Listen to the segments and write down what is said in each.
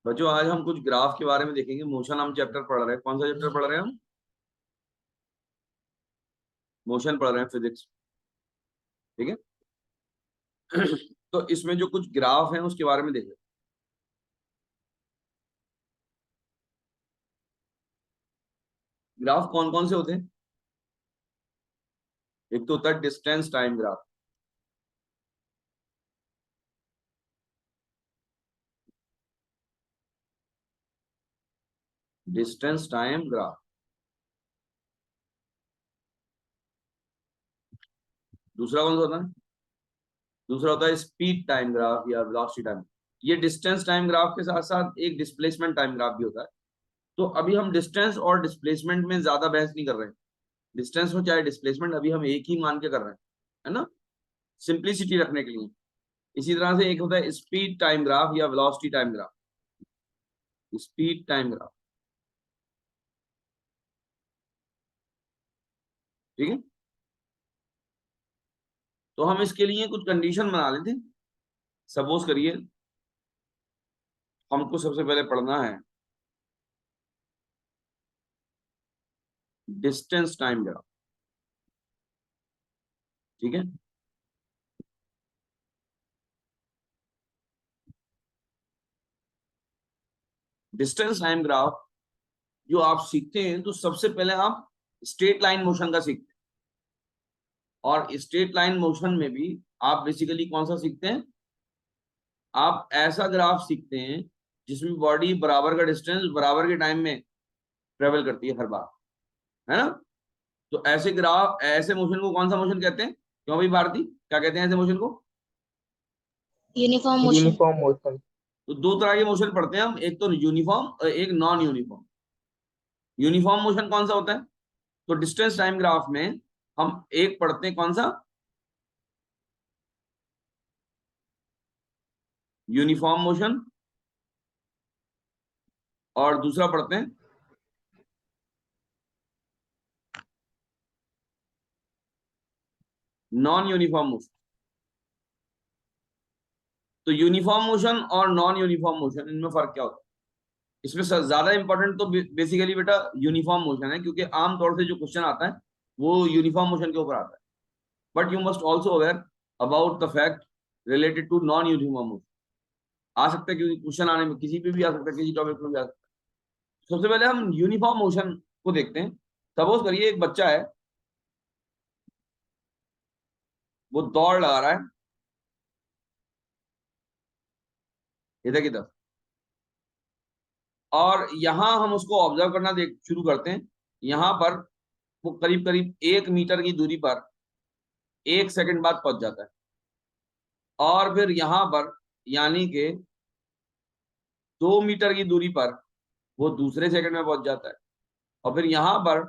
बच्चों आज हम कुछ ग्राफ के बारे में देखेंगे। मोशन हम चैप्टर पढ़ रहे हैं। कौन सा चैप्टर पढ़ रहे हैं हम? मोशन पढ़ रहे हैं, फिजिक्स। ठीक है। तो इसमें जो कुछ ग्राफ हैं उसके बारे में देखें। ग्राफ कौन कौन से होते हैं? एक तो होता है distance time graph. Distance time graph. दूसरा कौन सा होता है? दूसरा होता है स्पीड टाइम ग्राफ या वेलोसिटी टाइम। ये डिस्टेंस टाइम ग्राफ के साथ साथ एक डिस्प्लेसमेंट टाइम ग्राफ भी होता है। तो अभी हम डिस्टेंस और डिस्प्लेसमेंट में ज्यादा बहस नहीं कर रहे हैं। डिस्टेंस हो चाहे डिस्प्लेसमेंट, अभी हम एक ही मान के कर रहे हैं, है ना, सिंप्लिसिटी रखने के लिए। इसी तरह से एक होता है स्पीड टाइम ग्राफ या velocity time graph. Speed time graph, ठीक है। तो हम इसके लिए कुछ कंडीशन बना लेते हैं। सपोज करिए हमको सबसे पहले पढ़ना है डिस्टेंस टाइम ग्राफ, ठीक है। डिस्टेंस टाइम ग्राफ जो आप सीखते हैं, तो सबसे पहले आप स्ट्रेट लाइन मोशन का सीखते हैं। और स्ट्रेट लाइन मोशन में भी आप बेसिकली कौन सा सीखते हैं? आप ऐसा ग्राफ सीखते हैं जिसमें बॉडी बराबर का डिस्टेंस बराबर के टाइम में ट्रेवल करती है हर बार, है ना। तो ऐसे ग्राफ, ऐसे मोशन को कौन सा मोशन कहते हैं? क्यों भाई भारती, क्या कहते हैं ऐसे मोशन को? Uniform motion. Uniform motion. तो दो तरह के मोशन पढ़ते हैं हम, एक तो यूनिफॉर्म और एक नॉन यूनिफॉर्म। यूनिफॉर्म मोशन कौन सा होता है? तो डिस्टेंस टाइम ग्राफ में हम एक पढ़ते हैं, कौन सा? Uniform motion. और दूसरा पढ़ते हैं नॉन यूनिफॉर्म मोशन। तो यूनिफॉर्म मोशन और नॉन यूनिफॉर्म मोशन, इनमें फर्क क्या होता है? इसमें ज्यादा इंपॉर्टेंट तो बेसिकली बेटा यूनिफॉर्म मोशन है, क्योंकि आमतौर से जो क्वेश्चन आता है वो यूनिफॉर्म मोशन के ऊपर आता है। But you must also aware about the fact related to non uniform motion. आ सकता है, क्योंकि क्वेश्चन आने में किसी पे भी आ सकता है, किसी टॉपिक पे भी आ सकता है। सबसे पहले हम यूनिफॉर्म मोशन को देखते हैं। सपोज करिए एक बच्चा है, वो दौड़ लगा रहा है इधर की तरफ, और यहां हम उसको ऑब्जर्व करना देख शुरू करते हैं। यहां पर वो करीब करीब 1 मीटर की दूरी पर 1 सेकंड बाद पहुंच जाता है। और फिर यहां पर यानी कि 2 मीटर की दूरी पर वो दूसरे सेकंड में पहुंच जाता है। और फिर यहां पर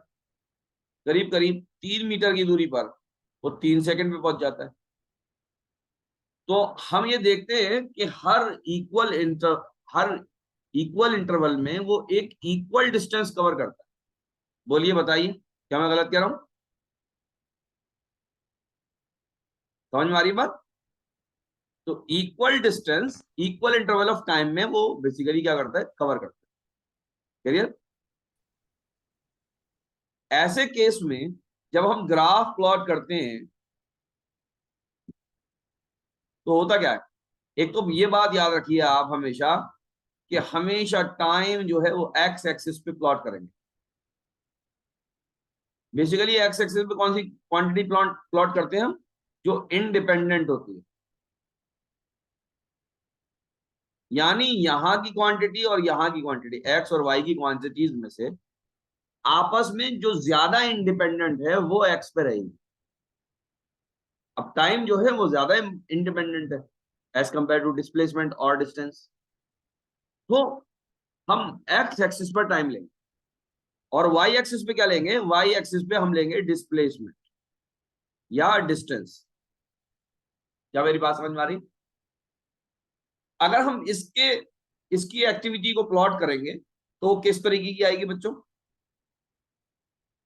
करीब करीब 3 मीटर की दूरी पर वो 3 सेकंड में पहुंच जाता है। तो हम ये देखते हैं कि हर इक्वल इंटरवल में वो एक इक्वल डिस्टेंस कवर करता है। बोलिए, बताइए, क्या मैं गलत कह रहा हूं? समझ में आ रही बात? तो equal distance equal interval of time में वो बेसिकली क्या करता है? कवर करता है। क्लियर? ऐसे केस में जब हम ग्राफ प्लॉट करते हैं तो होता क्या है? एक तो ये बात याद रखिए आप हमेशा कि हमेशा टाइम जो है वो एक्स एक्सिस पे प्लॉट करेंगे। बेसिकली एक्स एक्सिस पे कौन सी क्वांटिटी प्लॉट करते हैं हम? जो इंडिपेंडेंट होती है। यानी यहां की क्वांटिटी और यहां की क्वांटिटी, एक्स और वाई की क्वांटिटीज में से आपस में जो ज्यादा इंडिपेंडेंट है वो एक्स पे रहेगी। अब टाइम जो है वो ज्यादा इंडिपेंडेंट है एज कंपेयर टू डिस्प्लेसमेंट और डिस्टेंस। तो हम एक्स एक्सिस पर टाइम लेंगे और वाई एक्सिस पे क्या लेंगे? वाई एक्सिस पे हम लेंगे डिस्प्लेसमेंट या डिस्टेंस। क्या मेरी बात समझ में आ रही? अगर हम इसकी एक्टिविटी को प्लॉट करेंगे तो वो किस तरीके की आएगी बच्चों?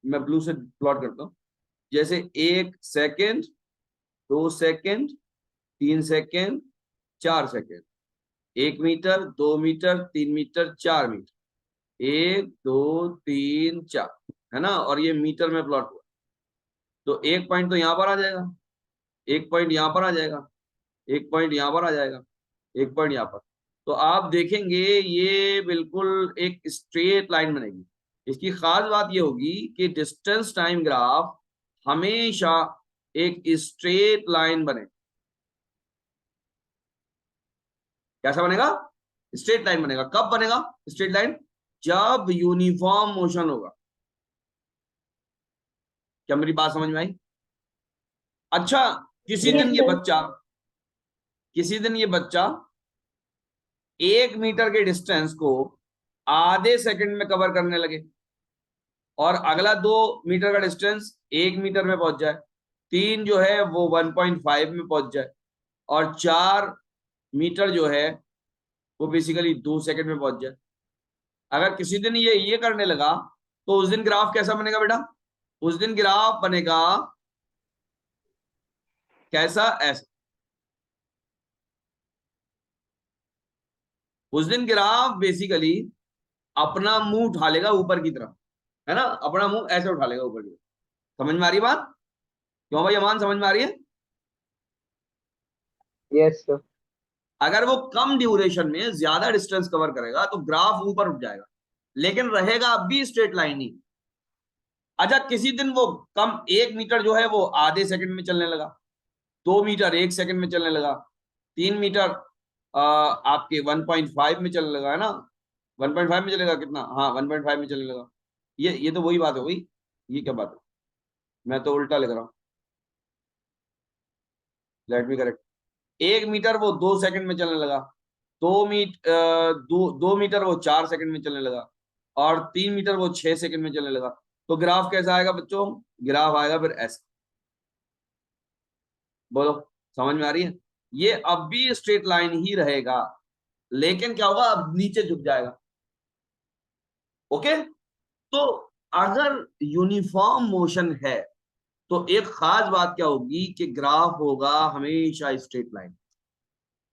मैं ब्लू से प्लॉट करता हूं। जैसे 1 second, 2 second, 3 second, 4 second. 1 metre, 2 metre, 3 metre, 4 metre, 1 2 3 4, है ना, और ये मीटर में प्लॉट हुआ। तो एक पॉइंट तो यहाँ पर आ जाएगा, एक पॉइंट यहाँ पर आ जाएगा, एक पॉइंट यहाँ पर आ जाएगा, एक पॉइंट यहाँ पर। तो आप देखेंगे ये बिल्कुल एक स्ट्रेट लाइन बनेगी। इसकी खास बात ये होगी कि डिस्टेंस टाइम ग्राफ हमेशा एक स्ट्रेट लाइन बने। कैसा बनेगा? स्ट्रेट लाइन बनेगा। कब बनेगा स्ट्रेट लाइन? जब यूनिफॉर्म मोशन होगा। क्या मेरी बात समझ में आई? अच्छा, किसी दिन ये बच्चा 1 मीटर के डिस्टेंस को आधे सेकंड में कवर करने लगे, और अगला 2 मीटर का डिस्टेंस 1 मीटर में पहुंच जाए, 3 जो है वो 1.5 में पहुंच जाए, और 4 मीटर जो है वो बेसिकली 2 सेकंड में पहुंच जाए। अगर किसी दिन ये करने लगा तो उस दिन ग्राफ कैसा बनेगा बेटा? उस दिन ग्राफ बनेगा कैसा? ऐसा। उस दिन ग्राफ बेसिकली अपना मुंह उठा लेगा ऊपर की तरफ, है ना, अपना मुंह ऐसे उठा लेगा ऊपर की तरफ। समझ में आ रही बात? क्यों भाई अमान, समझ में आ रही है? Yes sir. अगर वो कम ड्यूरेशन में ज्यादा डिस्टेंस कवर करेगा तो ग्राफ ऊपर उठ जाएगा, लेकिन रहेगा अब भी स्ट्रेट लाइन ही। अच्छा, किसी दिन वो कम 1 मीटर जो है वो आधे सेकंड में चलने लगा, 2 मीटर 1 सेकंड में चलने लगा, 3 मीटर आपके 1.5 में चलने लगा, है ना, 1.5 में चलेगा कितना? हाँ 1.5 में चलने लगा। ये तो वही बात हो गई। ये क्या बात है? मैं तो उल्टा लिख रहा हूँ। Let me correct. 1 मीटर वो 2 सेकंड में चलने लगा, 2 मीटर वो 4 सेकंड में चलने लगा, और 3 मीटर वो 6 सेकंड में चलने लगा। तो ग्राफ कैसा आएगा बच्चों? ग्राफ आएगा फिर ऐसा। बोलो, समझ में आ रही है? ये अब भी स्ट्रेट लाइन ही रहेगा, लेकिन क्या होगा, अब नीचे झुक जाएगा। ओके, तो अगर यूनिफॉर्म मोशन है तो एक खास बात क्या होगी कि ग्राफ होगा हमेशा स्ट्रेट लाइन,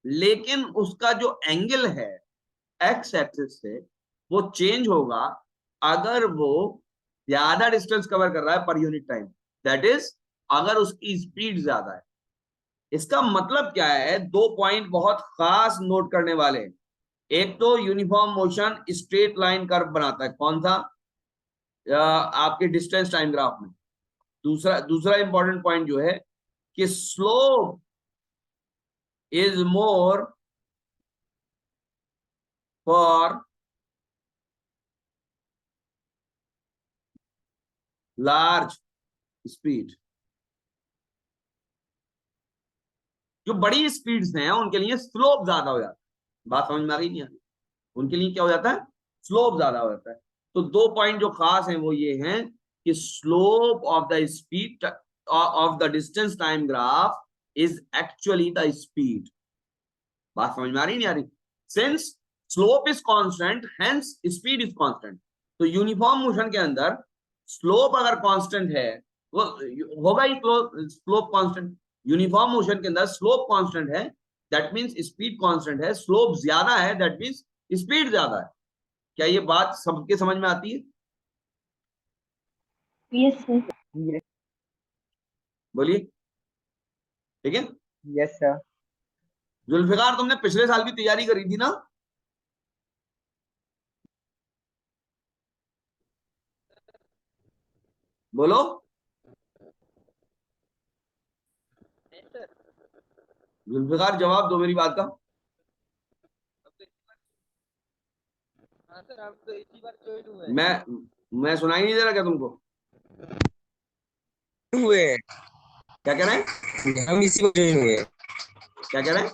लेकिन उसका जो एंगल है एक्स एक्सिस से वो चेंज होगा अगर वो ज्यादा डिस्टेंस कवर कर रहा है per unit time. That is, अगर उसकी स्पीड ज्यादा है। इसका मतलब क्या है? 2 पॉइंट बहुत खास नोट करने वाले हैं। एक तो uniform motion straight line curve बनाता है, कौन सा? आपके डिस्टेंस टाइम ग्राफ में। दूसरा इंपॉर्टेंट पॉइंट जो है कि slope is more for large speed. जो बड़ी स्पीड्स हैं उनके लिए स्लोप ज्यादा हो जाता है। बात समझ में आ रही नहीं? उनके लिए क्या हो जाता है? स्लोप ज्यादा हो जाता है। तो 2 पॉइंट जो खास हैं वो ये हैं कि slope of the speed of the distance time graph is actually the speed. बात समझ में आ रही नहीं आ रही? Since slope is constant, hence speed is constant. तो यूनिफॉर्म मोशन के अंदर स्लोप अगर कांस्टेंट है, वो होगा ही स्लोप कांस्टेंट। यूनिफॉर्म मोशन के अंदर स्लोप कांस्टेंट है, दैट मींस स्पीड कांस्टेंट है। स्लोप ज्यादा है, दैट मींस स्पीड ज्यादा है। क्या ये बात सबके समझ में आती है? Yes sir. बोलिए। ठीक है। Yes sir. जुल्फिकार, तुमने पिछले साल की तैयारी करी थी ना? बोलो। जुल्फिकार, जवाब दो मेरी बात का। हाँ सर, हम तो इसी बार ज्वाइन हुए मैं सुनाई नहीं दे रहा क्या तुमको? हुए क्या कह रहे हैं? हम इसी बार ज्वाइन हुए क्या कह रहे हैं?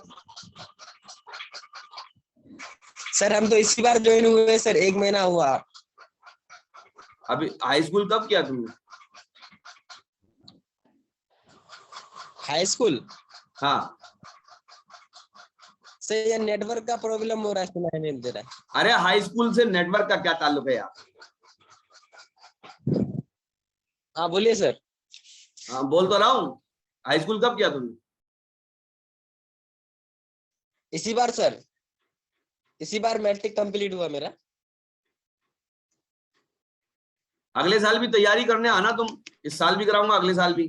सर, हम तो इसी बार ज्वाइन हुए सर, 1 महीना हुआ। अभी हाई स्कूल कब किया तुमने? हाई स्कूल हाँ। सर, ये नेटवर्क का प्रॉब्लम हो रहा है, सुनाई नहीं दे रहा है। अरे हाई स्कूल से नेटवर्क का क्या ताल्लुक है यार? हाँ बोलिए सर। हाँ बोल तो रहा हूँ। हाई स्कूल कब किया तुमने? इसी बार सर। इसी बार मैट्रिक कंप्लीट हुआ मेरा। अगले साल भी तैयारी करने आना तुम, इस साल भी कराऊंगा, अगले साल भी।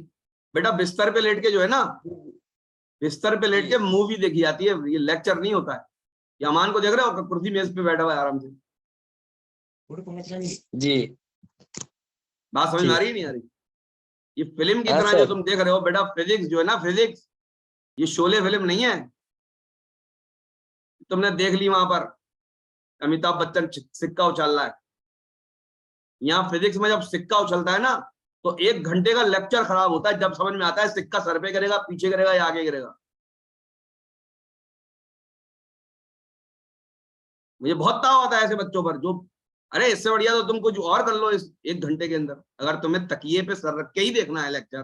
बेटा बिस्तर पे लेट के जो है ना, बिस्तर पे लेट के मूवी देखी जाती है, ये लेक्चर नहीं होता है। ये अमान को देख रहे हो, कुर्सी मेज पे बैठा हुआ है आराम से। जी बात समझ में आ रही है नहीं आ रही? ये फिल्म की हाँ तरह सर। जो तुम देख रहे हो बेटा, फिजिक्स जो है ना, फिजिक्स, ये शोले फिल्म नहीं है। तुमने देख ली वहां पर अमिताभ बच्चन सिक्का उछाल रहा है। यहाँ फिजिक्स में जब सिक्का उछलता है ना, तो 1 घंटे का लेक्चर खराब होता है जब समझ में आता है सिक्का सर पे गिरेगा, पीछे गिरेगा या आगे गिरेगा। मुझे बहुत ताव आता है ऐसे बच्चों पर जो, अरे इससे बढ़िया तो तुम कुछ और कर लो इस 1 घंटे के अंदर, अगर तुम्हें तकिए पे सर रख के ही देखना है लेक्चर।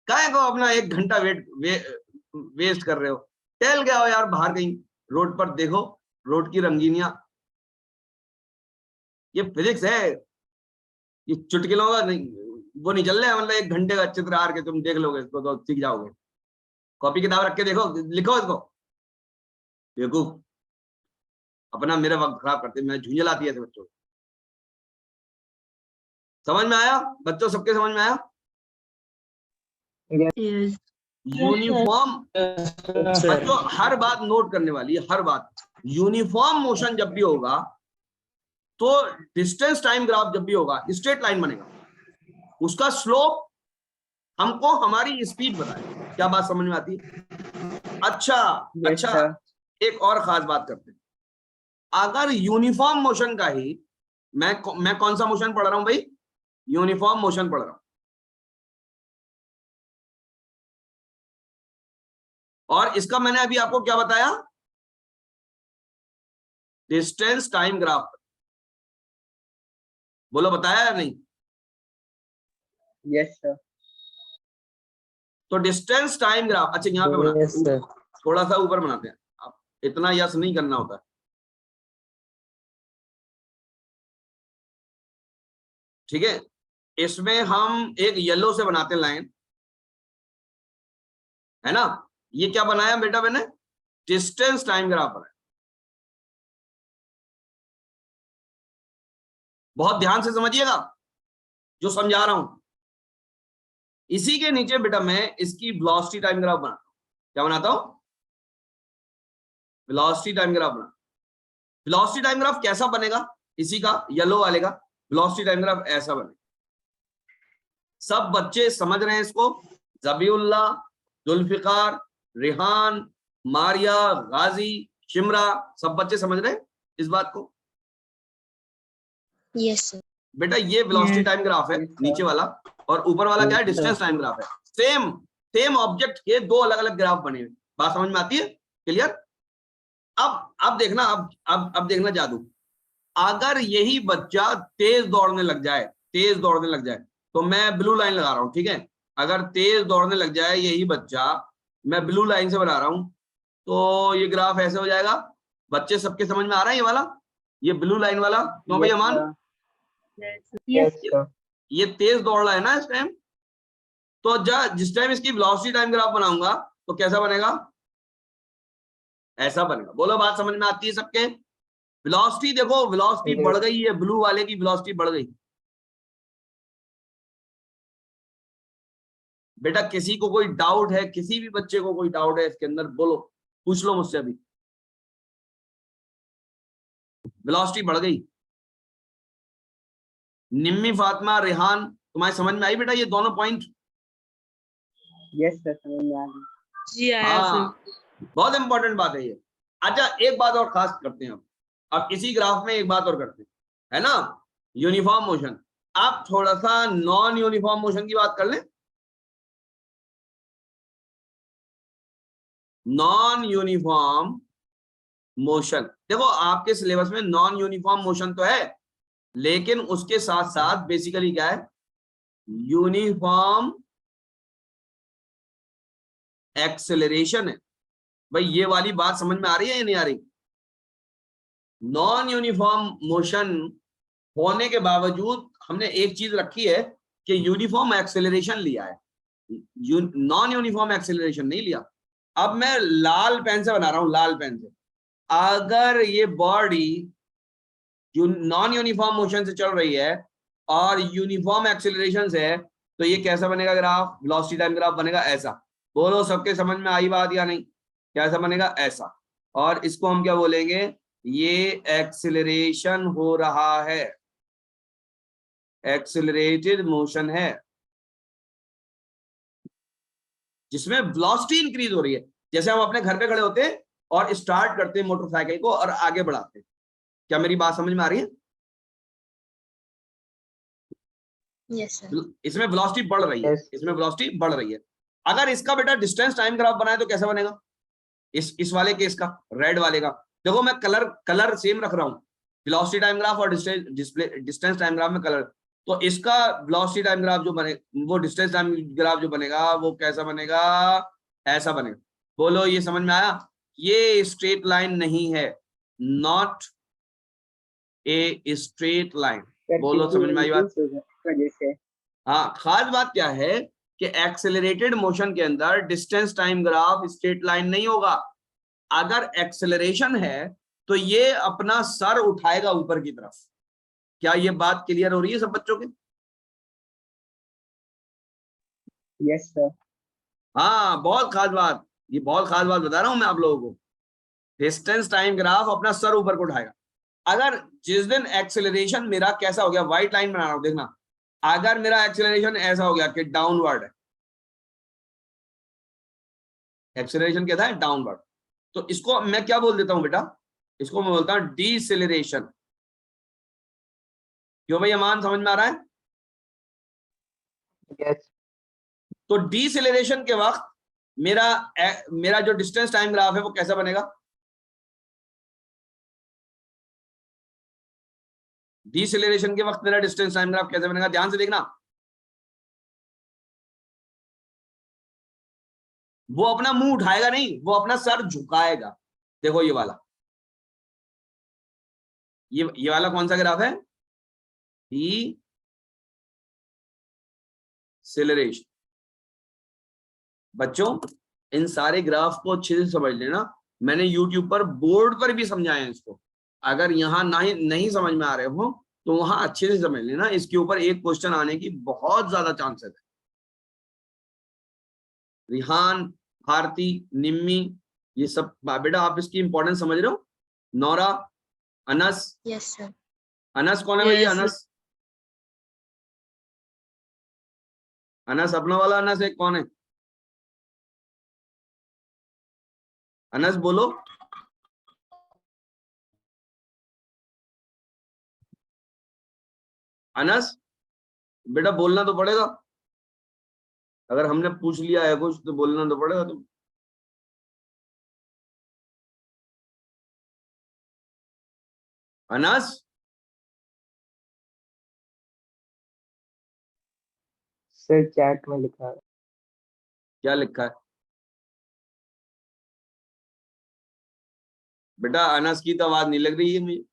काहे को अपना 1 घंटा वेस्ट कर रहे हो? टहल गया हो यार बाहर कहीं, रोड पर देखो रोड की रंगीनियां। ये फिजिक्स है, ये चुटकिलों का नहीं, वो नहीं चल रहा है। मतलब 1 घंटे का चित्र आर के तुम देख लोगे इसको तो सीख जाओगे। कॉपी किताब रख के देखो, लिखो इसको। देखो अपना मेरा वक्त खराब करते, मैं झुंझल आती है ऐसे बच्चों को। समझ में आया बच्चों? सबके समझ में आया? यूनिफॉर्म बच्चों, हर बात नोट करने वाली है, हर बात। यूनिफॉर्म मोशन जब भी होगा तो डिस्टेंस टाइम ग्राफ जब भी होगा स्ट्रेट लाइन बनेगा, उसका स्लोप हमको हमारी स्पीड बताए। क्या बात समझ में आती है? अच्छा अच्छा, एक और खास बात करते हैं। अगर यूनिफॉर्म मोशन का ही मैं कौन सा मोशन पढ़ रहा हूं भाई? यूनिफॉर्म मोशन पढ़ रहा हूं। और इसका मैंने अभी आपको क्या बताया? Distance time graph. बोलो बताया या नहीं? Yes sir. तो डिस्टेंस टाइम ग्राफ, अच्छा यहाँ पे बनाते हैं, थोड़ा सा ऊपर बनाते हैं। आप इतना यस नहीं करना होता। ठीक है, इसमें हम एक येलो से बनाते हैं लाइन, है ना? ये क्या बनाया बेटा मैंने? डिस्टेंस टाइम ग्राफ बनाया। बहुत ध्यान से समझिएगा जो समझा रहा हूं। इसी के नीचे बेटा मैं इसकी वेलोसिटी टाइम ग्राफ बनाता हूं। क्या बनाता हूं? वेलोसिटी टाइम ग्राफ बना। वेलोसिटी टाइम ग्राफ कैसा बनेगा? इसी का येलो वाले का वेलोसिटी टाइम ग्राफ ऐसा बनेगा। सब बच्चे समझ रहे हैं इसको? जबीउल्लाह, जुल्फिकार, रिहान, मारिया, गाजी, शिमरा, सब बच्चे समझ रहे हैं इस बात को? Yes, sir. बेटा ये वेलोसिटी टाइम ग्राफ है नीचे वाला, और ऊपर वाला क्या है? डिस्टेंस टाइम ग्राफ है। सेम ऑब्जेक्ट के दो अलग अलग ग्राफ बने हुए। बात समझ में आती है? क्लियर? अब देखना, अब देखना जादू। अगर यही बच्चा तेज दौड़ने लग जाए, तो मैं ब्लू लाइन लगा रहा हूं, ठीक है? अगर तेज दौड़ने लग जाए यही बच्चा, मैं ब्लू लाइन से बना रहा हूं, तो ये ग्राफ ऐसे हो जाएगा। बच्चे सबके समझ में आ रहा है ये वाला, ये ब्लू लाइन वाला? क्यों भाई अमान? ये तेज दौड़ रहा है ना इस टाइम, तो जिस टाइम इसकी वेलोसिटी टाइम ग्राफ बनाऊंगा तो कैसा बनेगा? ऐसा बनेगा। बोलो बात समझ में आती है सबके? वेलोसिटी देखो, वेलोसिटी बढ़ गई है, ब्लू वाले की वेलोसिटी बढ़ गई। बेटा किसी को कोई डाउट है? किसी भी बच्चे को कोई डाउट है इसके अंदर? बोलो, पूछ लो मुझसे अभी। वेलोसिटी बढ़ गई। निम्मी, फातिमा, रेहान, तुम्हारी समझ में आई बेटा ये दोनों पॉइंट? यस सर, समझ में आ गई। जी आया हाँ, बहुत इंपॉर्टेंट बात है ये। अच्छा एक बात और खास करते हैं अब इसी ग्राफ में एक बात और करते हैं, है ना? Uniform motion. आप थोड़ा सा नॉन यूनिफॉर्म मोशन की बात कर लें। नॉन यूनिफॉर्म मोशन, देखो आपके सिलेबस में नॉन यूनिफॉर्म मोशन तो है, लेकिन उसके साथ साथ बेसिकली क्या है? यूनिफॉर्म एक्सेलरेशन है। भाई ये वाली बात समझ में आ रही है या नहीं आ रही? नॉन यूनिफॉर्म मोशन होने के बावजूद हमने एक चीज रखी है कि यूनिफॉर्म एक्सेलरेशन लिया है, नॉन यूनिफॉर्म एक्सेलरेशन नहीं लिया। अब मैं लाल पेन से बना रहा हूं, लाल पेन से। अगर ये बॉडी नॉन यूनिफॉर्म मोशन से चल रही है और यूनिफॉर्म एक्सेलरेशन से है, तो ये कैसा बनेगा ग्राफ? वेलोसिटी टाइम ग्राफ बनेगा ऐसा। बोलो सबके समझ में आई बात या नहीं? कैसा बनेगा? ऐसा। और इसको हम क्या बोलेंगे? ये एक्सेलरेशन हो रहा है, एक्सेलरेटेड मोशन है, जिसमें वेलोसिटी इंक्रीज हो रही है। जैसे हम अपने घर पे खड़े होते हैं और स्टार्ट करते हैं मोटरसाइकिल को और आगे बढ़ाते हैं। क्या मेरी बात समझ में आ रही है? Yes, sir. इसमें वेलोसिटी बढ़ रही है, Yes. इसमें वेलोसिटी बढ़ रही है। अगर इसका बेटा डिस्टेंस टाइम ग्राफ बनाए तो कैसा बनेगा? इस वाले केस का, रेड वाले का। देखो मैं कलर सेम रख रहा हूं, वेलोसिटी टाइम ग्राफ और डिस्टेंस टाइम ग्राफ में कलर। तो इसका वेलोसिटी टाइम ग्राफ जो बने, वो डिस्टेंस टाइम ग्राफ जो बनेगा वो कैसा बनेगा? ऐसा बनेगा। बोलो ये समझ में आया? ये स्ट्रेट लाइन नहीं है, नॉट ए स्ट्रेट लाइन। बोलो समझ में आई बात? वजह से हाँ, खास बात क्या है कि एक्सेलरेटेड मोशन के अंदर distance time graph straight line नहीं होगा। अगर एक्सेलरेशन है तो ये अपना सर उठाएगा ऊपर की तरफ। क्या ये बात क्लियर हो रही है सब बच्चों के? Yes sir. हाँ, बहुत खास बात, ये बहुत खास बात बता रहा हूं मैं आप लोगों को। डिस्टेंस टाइम ग्राफ अपना सर ऊपर को उठाएगा। अगर जिस दिन एक्सेलरेशन मेरा कैसा हो गया, व्हाइट लाइन बना रहा हूं देखना, अगर मेरा एक्सेलरेशन ऐसा हो गया कि डाउनवर्ड है, एक्सेलरेशन क्या था? डाउनवर्ड, तो इसको मैं क्या बोल देता हूं बेटा? इसको मैं बोलता हूं डीसेलरेशन। क्यों भाई अमान, समझ में आ रहा है? यस। तो डीसेलरेशन के वक्त मेरा जो डिस्टेंस टाइम ग्राफ है वो कैसा बनेगा? डीसेलरेशन के वक्त मेरा डिस्टेंस टाइम ग्राफ कैसे बनेगा? ध्यान से देखना। वो अपना मुंह उठाएगा नहीं, वो अपना सर झुकाएगा। देखो ये वाला, ये वाला कौन सा ग्राफ है? डीसेलरेशन। बच्चों इन सारे ग्राफ को अच्छे से समझ लेना। मैंने YouTube पर बोर्ड पर भी समझाया है इसको। अगर यहाँ नहीं समझ में आ रहे हो तो वहां अच्छे से समझ लेना। इसके ऊपर एक क्वेश्चन आने की बहुत ज्यादा चांसेस है। रिहान, भारती, निम्मी, ये सब बेटा आप इसकी इंपॉर्टेंस समझ रहे हो? नौरा, अनस। Yes, sir. अनस कौन है भाई? Yes, अनस, अनस अपना वाला अनस एक कौन है? अनस बोलो। अनस बेटा बोलना तो पड़ेगा, अगर हमने पूछ लिया है कुछ तो बोलना तो पड़ेगा तुम। अनस, सर चैट में लिखा है। क्या लिखा है बेटा? अनस की तो आवाज नहीं लग रही है मुझे।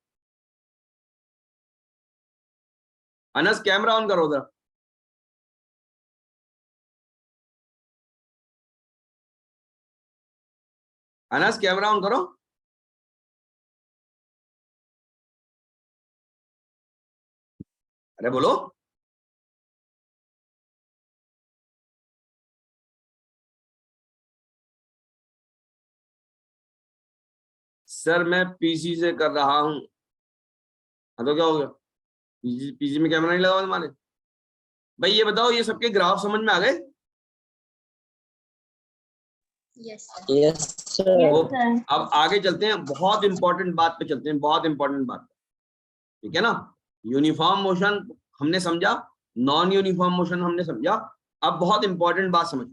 अनस कैमरा ऑन करो जरा। अनस कैमरा ऑन करो। अरे बोलो। सर मैं पीसी से कर रहा हूं। हाँ तो क्या हो गया? पीसी में कैमरा नहीं लगा हुआ तुम्हारे? भाई ये बताओ, ये सबके ग्राफ समझ में आ गए? Yes, sir. Yes sir. वो अब आगे चलते हैं, बहुत इंपॉर्टेंट बात पे चलते हैं, बहुत इंपॉर्टेंट बात। ठीक है ना? यूनिफॉर्म मोशन हमने समझा, नॉन यूनिफॉर्म मोशन हमने समझा। अब बहुत इंपॉर्टेंट बात समझ,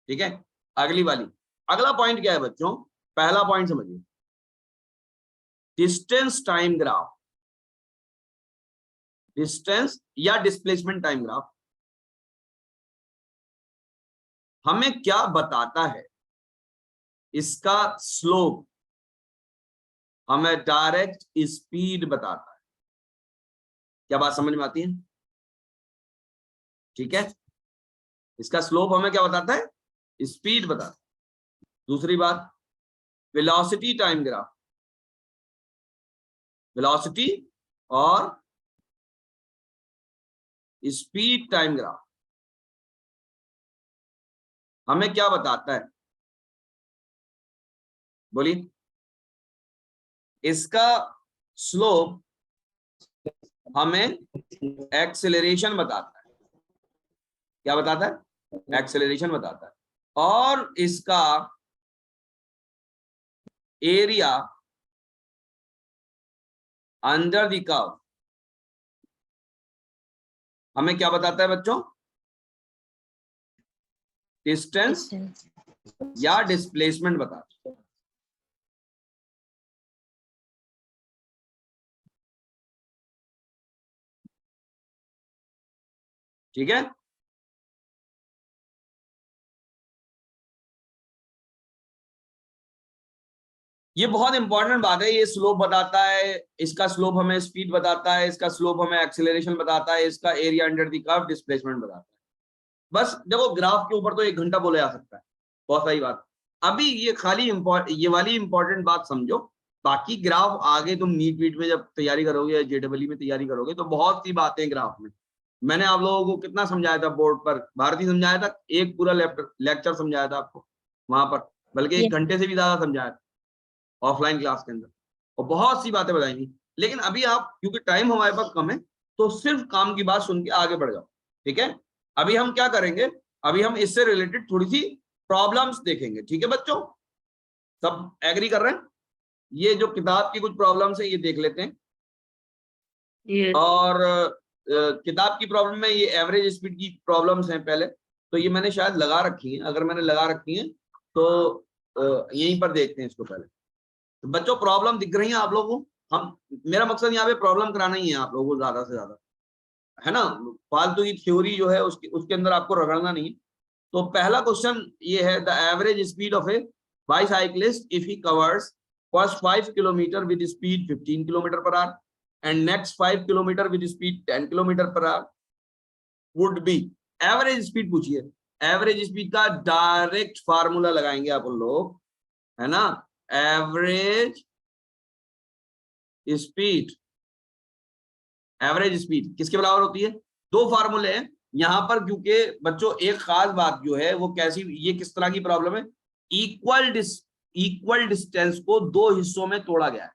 ठीक है? अगली वाली, अगला पॉइंट क्या है बच्चों? पहला पॉइंट समझिए, डिस्टेंस टाइम ग्राफ, डिस्टेंस या डिस्प्लेसमेंट टाइम ग्राफ हमें क्या बताता है? इसका स्लोप हमें डायरेक्ट स्पीड बताता है। क्या बात समझ में आती है? ठीक है, इसका स्लोप हमें क्या बताता है? स्पीड बताता है। दूसरी बात, वेलोसिटी टाइम ग्राफ, वेलोसिटी और स्पीड टाइम ग्राफ हमें क्या बताता है? बोलिए। इसका स्लोप हमें एक्सेलरेशन बताता है। क्या बताता है? एक्सेलरेशन बताता है। और इसका एरिया अंडर द कर्व हमें क्या बताता है बच्चों? Distance Distance. या डिस्प्लेसमेंट बताता है। ठीक है, ये बहुत इंपॉर्टेंट बात है। ये स्लोप बताता है, इसका स्लोप हमें स्पीड बताता है, इसका स्लोप हमें एक्सेलरेशन बताता है, इसका area under the curve displacement बताता है। बस देखो, ग्राफ के ऊपर तो 1 घंटा बोला जा सकता है, बहुत सही बात। अभी ये खाली ये वाली इंपॉर्टेंट बात समझो, बाकी ग्राफ आगे तुम नीट वीट में जब तैयारी करोगे या जेडब्ल्यू में तैयारी करोगे तो बहुत सी बातें ग्राफ में। मैंने आप लोगों को कितना समझाया था बोर्ड पर? भारती समझाया था, एक पूरा लेक्चर समझाया था आपको वहां पर, बल्कि 1 Yes. घंटे से भी ज्यादा समझाया था ऑफलाइन क्लास के अंदर, और बहुत सी बातें बताएंगी। लेकिन अभी आप, क्योंकि टाइम हमारे पास कम है, तो सिर्फ काम की बात सुन के आगे बढ़ जाओ। ठीक है, अभी हम क्या करेंगे? अभी हम इससे रिलेटेड थोड़ी सी प्रॉब्लम्स देखेंगे। ठीक है बच्चों, सब एग्री कर रहे हैं? ये जो किताब की कुछ प्रॉब्लम्स है ये देख लेते हैं। Yes. और किताब की प्रॉब्लम में ये एवरेज स्पीड की प्रॉब्लम्स हैं पहले, तो ये मैंने शायद लगा रखी है। अगर मैंने लगा रखी है तो यहीं पर देखते हैं इसको पहले। तो बच्चों प्रॉब्लम दिख रही है आप लोगों को? हम, मेरा मकसद यहाँ पे प्रॉब्लम कराना ही है आप लोगों को ज्यादा से ज्यादा, है ना? फालतू की थ्योरी जो है उसके अंदर आपको रगड़ना नहीं है। तो पहला क्वेश्चन ये है, the average speed of a bicyclist if he covers first 5 kilometre with speed 15 kilometre per hour and next 5 kilometre with speed 10 kilometre per hour would be. Average speed पूछिए। एवरेज स्पीड का direct formula लगाएंगे आप लोग, है ना? Average speed, average speed किसके बराबर होती है? 2 फार्मूले हैं यहां पर, क्योंकि बच्चों एक खास बात जो है वो कैसी, ये किस तरह की प्रॉब्लम है? इक्वल डिस्टेंस को 2 हिस्सों में तोड़ा गया है।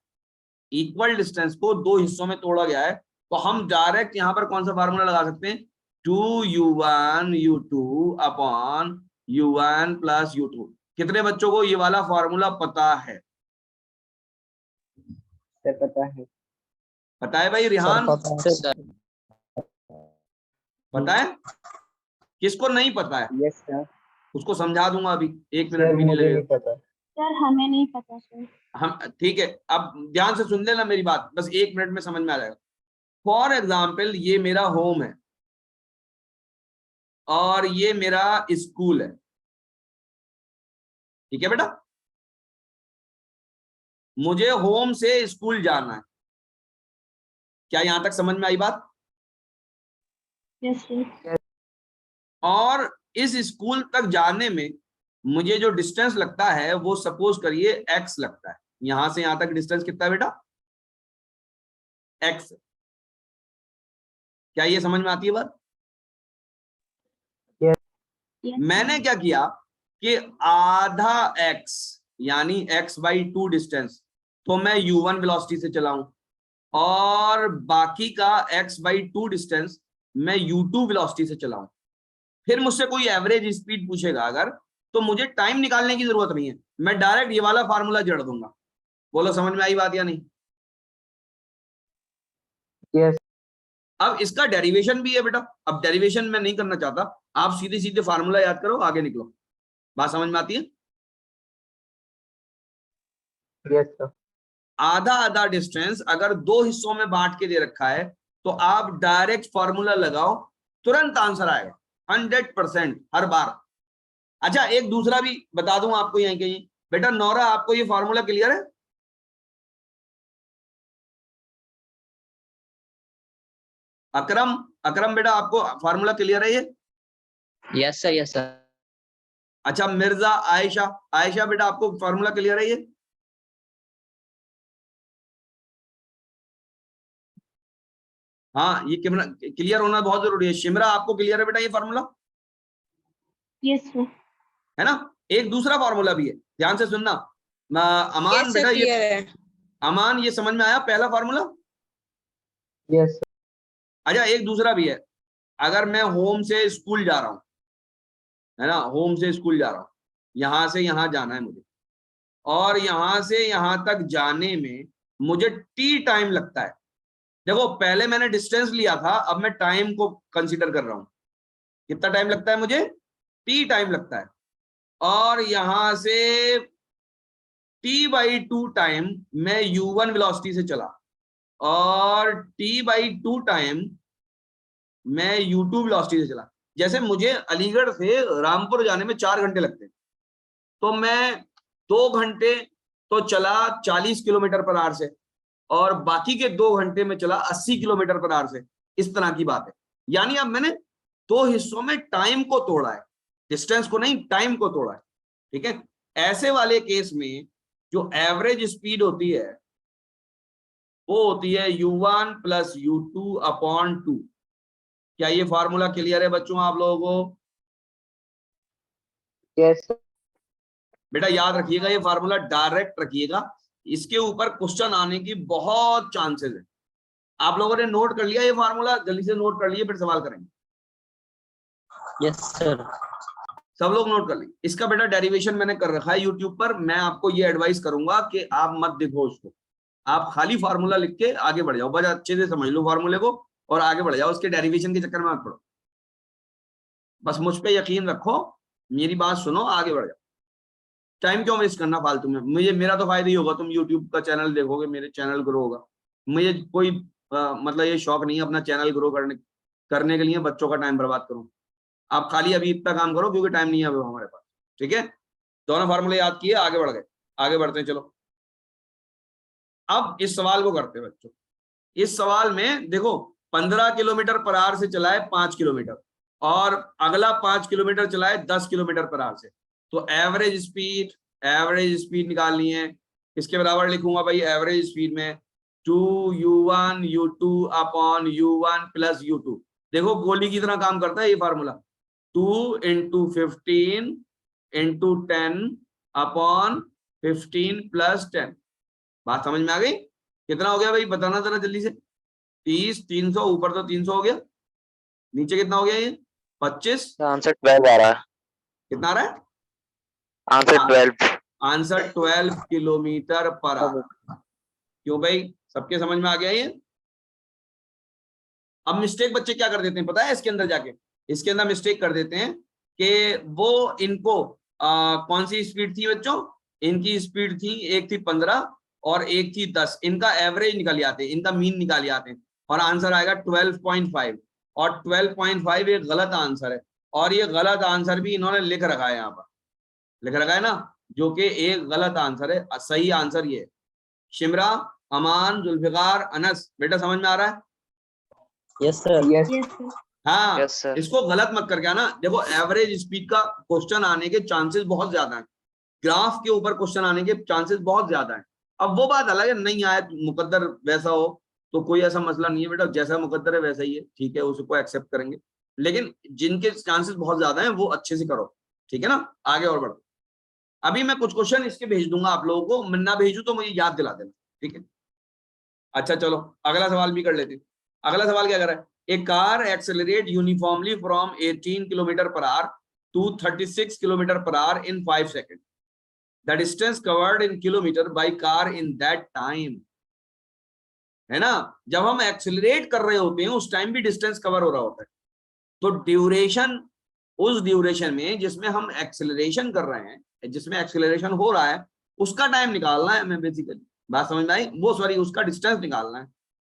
इक्वल डिस्टेंस को 2 हिस्सों में तोड़ा गया है, तो हम डायरेक्ट यहां पर कौन सा फार्मूला लगा सकते हैं? 2u1 u2 upon u1 plus u2। कितने बच्चों को ये वाला फार्मूला पता है? सर पता है। पता है भाई सर रिहान? पता है सर। पता है? किसको नहीं पता है यस सर। उसको समझा दूंगा अभी, 1 मिनट सर भी नहीं मुझे लगेगा। नहीं पता। सर हमें नहीं पता सर। हम, ठीक है, अब ध्यान से सुन लेना मेरी बात, बस 1 मिनट में समझ में आ जाएगा। फॉर एग्जाम्पल ये मेरा होम है और ये मेरा स्कूल है। ठीक है बेटा, मुझे होम से स्कूल जाना है। क्या यहां तक समझ में आई बात? Yes sir. और इस स्कूल तक जाने में मुझे जो डिस्टेंस लगता है वो सपोज करिए x लगता है। यहां से यहां तक डिस्टेंस कितना है बेटा? x। क्या ये समझ में आती है बात? मैंने क्या किया कि आधा x यानी x/2 डिस्टेंस तो मैं u1 वेलोसिटी से चलाऊं, और बाकी का x/2 डिस्टेंस मैं u2 वेलोसिटी से चलाऊं। फिर मुझसे कोई एवरेज स्पीड पूछेगा अगर, तो मुझे टाइम निकालने की जरूरत नहीं है, मैं डायरेक्ट ये वाला फार्मूला जड़ दूंगा। बोलो समझ में आई बात या नहीं? यस। अब इसका डेरिवेशन भी है बेटा, अब डेरिवेशन मैं नहीं करना चाहता, आप सीधे सीधे फार्मूला याद करो, आगे निकलो। बात समझ में आती है? Yes sir. आधा आधा डिस्टेंस अगर 2 हिस्सों में बांट के दे रखा है तो आप डायरेक्ट फॉर्मूला लगाओ, तुरंत आंसर आएगा 100% हर बार। अच्छा एक दूसरा भी बता दूं आपको यहीं कहीं, बेटा नौरा आपको ये फॉर्मूला क्लियर है? अकरम, अकरम बेटा आपको फार्मूला क्लियर है ये? Yes sir, yes sir. अच्छा मिर्जा आयशा, आयशा बेटा आपको फॉर्मूला क्लियर है ये? हाँ ये क्लियर होना बहुत जरूरी है। शिमरा आपको क्लियर है बेटा ये फॉर्मूला? Yes sir. है ना। एक दूसरा फॉर्मूला भी है, ध्यान से सुनना। अमान यस बेटा सर ये, क्लियर है। अमान ये समझ में आया पहला फॉर्मूला? Yes sir. अच्छा एक दूसरा भी है, अगर मैं होम से स्कूल जा रहा हूं, है ना, होम से स्कूल जा रहा हूं, यहां से यहां जाना है मुझे, और यहां से यहां तक जाने में मुझे टी टाइम लगता है। देखो पहले मैंने डिस्टेंस लिया था, अब मैं टाइम को कंसीडर कर रहा हूं। कितना टाइम लगता है मुझे? टी टाइम लगता है। और यहां से t/2 टाइम मैं u1 वेलोसिटी से चला, और t/2 टाइम मैं u2 वेलोसिटी से चला। जैसे मुझे अलीगढ़ से रामपुर जाने में 4 घंटे लगते हैं, तो मैं 2 घंटे तो चला 40 किलोमीटर पर आवर से, और बाकी के 2 घंटे में चला 80 किलोमीटर पर आवर से। इस तरह की बात है। यानी अब मैंने 2 हिस्सों में टाइम को तोड़ा है, डिस्टेंस को नहीं, टाइम को तोड़ा है। ठीक है। ऐसे वाले केस में जो एवरेज स्पीड होती है वो होती है u1 प्लस u2 अपॉन 2। क्या ये फॉर्मूला क्लियर है बच्चों आप लोगों को? Yes sir. बेटा याद रखिएगा, ये फार्मूला डायरेक्ट रखिएगा, इसके ऊपर क्वेश्चन आने की बहुत चांसेस है। आप लोगों ने नोट कर लिया ये फार्मूला? जल्दी से नोट कर लिए, फिर सवाल करेंगे। Yes sir. सब लोग नोट कर ली। इसका बेटा डेरिवेशन मैंने कर रखा है यूट्यूब पर। मैं आपको ये एडवाइस करूंगा कि आप मत देखो उसको, आप खाली फार्मूला लिख के आगे बढ़ जाओ, बस अच्छे से समझ लो फार्मूले को और आगे बढ़ जाओ। उसके डेरिवेशन के चक्कर में मत पड़ो, बस मुझ पे यकीन रखो, मेरी बात सुनो, आगे बढ़ जाओ। टाइम क्यों वेस्ट करना फालतू में? मेरा तो फायदा ही होगा, तुम यूट्यूब का चैनल देखोगे, मेरे चैनल ग्रो होगा। मुझे कोई मतलब ये शौक नहीं है अपना चैनल ग्रो करने के लिए बच्चों का टाइम बर्बाद करूं। आप खाली अभी इतना काम करो, क्योंकि टाइम नहीं है अभी हमारे पास। ठीक है, दोनों फार्मूले याद किए, आगे बढ़ गए, आगे बढ़ते हैं। चलो अब इस सवाल को करते हैं बच्चों। इस सवाल में देखो 15 किलोमीटर पर आवर से चला है 5 किलोमीटर, और अगला 5 किलोमीटर चला है 10 किलोमीटर पर आवर से। तो एवरेज स्पीड निकालनी है। इसके बराबर लिखूंगा भाई एवरेज स्पीड में 2u1 u2 upon u1 plus u2। देखो गोली की तरह काम करता है ये फार्मूला, 2 × 15 × 10 अपॉन 15 प्लस 10। बात समझ में आ गई? कितना हो गया भाई बताना जरा जल्दी से। 30, 300, ऊपर तो 300 हो गया, नीचे कितना हो गया ये? 25। आंसर 12 आ रहा है। कितना आ रहा है answer 12। Answer? 12 kilometre per our. क्यों भाई, सबके समझ में आ गया ये? अब मिस्टेक बच्चे क्या कर देते हैं पता है इसके अंदर जाके? इसके अंदर मिस्टेक कर देते हैं कि वो इनको कौन सी स्पीड थी बच्चों? इनकी स्पीड थी, एक थी 15 और एक थी 10। इनका एवरेज निकाल आते हैं, इनका मीन निकाल आते हैं, और आंसर आएगा 12.5। और 12.5 एक गलत आंसर है, और ये गलत आंसर भी इन्होंने लिख रखा है, यहाँ पर लिख रखा है ना, जो कि एक गलत आंसर है। सही आंसर ये है। शिमरा, अमान, जुल्फिकार, अनस, बेटा समझ में आ रहा है? Yes sir. Yes sir. हाँ यस सर। इसको गलत मत करके आना। देखो एवरेज स्पीड का क्वेश्चन आने के चांसेस बहुत ज्यादा हैं, ग्राफ के ऊपर क्वेश्चन आने के चांसेस बहुत ज्यादा हैं। अब वो बात अलग है, नहीं आए मुकद्दर वैसा हो तो कोई ऐसा मसला नहीं है बेटा, जैसा मुकद्दर है वैसा ही है, ठीक है, उसको एक्सेप्ट करेंगे। लेकिन जिनके चांसेस बहुत ज्यादा हैं वो अच्छे से करो, ठीक है ना। आगे और बढ़ो। अभी मैं कुछ क्वेश्चन इसके भेज दूंगा आप लोगों को, मैं ना भेजू तो मुझे याद दिला देना, ठीक है। अच्छा चलो अगला सवाल भी कर लेते हैं। अगला सवाल क्या कर रहा है? A car accelerate uniformly from 18 kilometre per hour to 36 kilometre per hour in 5 second. The distance covered in kilometre by car in that time. है ना, जब हम एक्सेलरेट कर रहे होते हैं उस टाइम भी डिस्टेंस कवर हो रहा होता है। तो ड्यूरेशन, उस ड्यूरेशन में जिसमें हम एक्सेलरेशन कर रहे हैं, जिसमें एक्सेलरेशन हो रहा है, उसका टाइम निकालना है हमें बेसिकली। बात समझ में आई? वो सॉरी, उसका डिस्टेंस निकालना है।